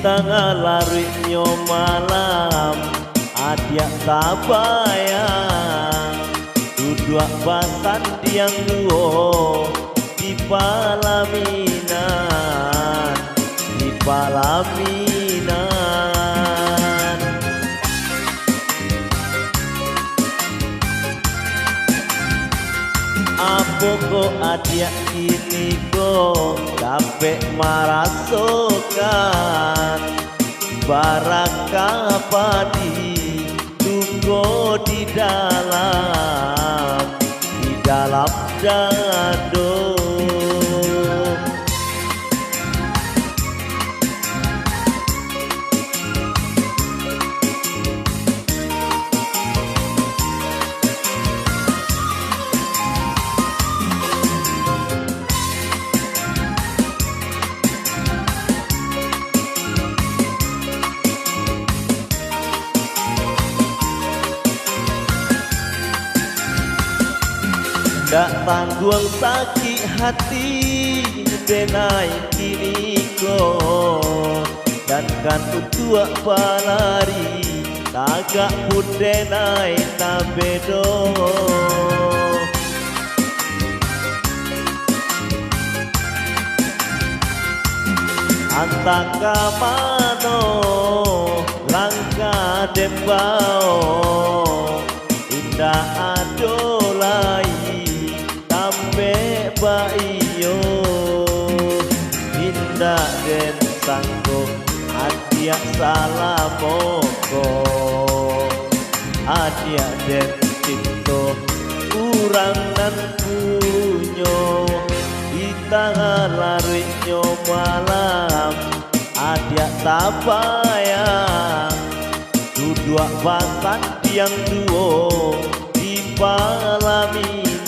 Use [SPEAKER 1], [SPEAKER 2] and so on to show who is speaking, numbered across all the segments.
[SPEAKER 1] tengah larutnya malam adia tabayang duduk basan tiang duo di palaminan, di palaminan. Apa kok adia kini kok dapat merasakan baraka padi tunggu di dalam dado. Dak tanggung sakit hati denai kini kok dan kan utua palari tagak pun denai tabedo. Antaka mano langkah dembao indah adolai baiyo indah den sangko adia salamoko adia den cinto kurang dan punyo di tengah larutnya malam adia tabayang duduk basan tiang duo di palaminan,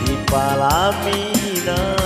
[SPEAKER 1] di palaminan.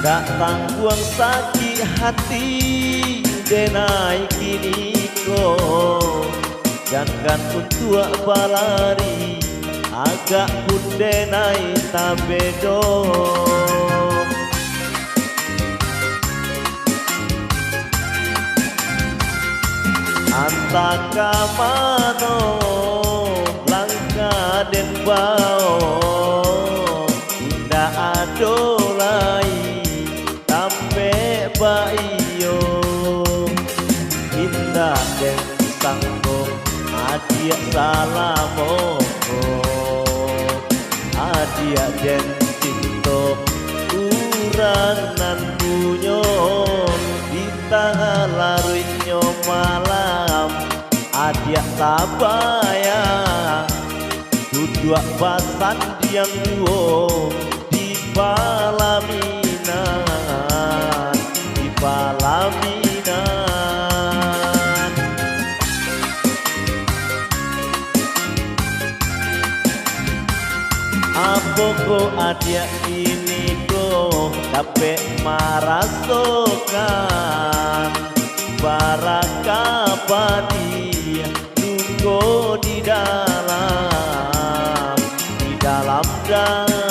[SPEAKER 1] Tak tanggung sakit hati denai kini ko jangan untuk balari agak pun denai tabedo. Antaka mano langkah den bao indah adolai baiyo indah den sangko adia salamoko adia den cinto uranan punyo di tengah larutnya malam adia tabayang duduk basan diam duo di palaminan, di palaminan. Apa kok adia ini kok dapat merasakan baraka padi tunggu di dalam dado.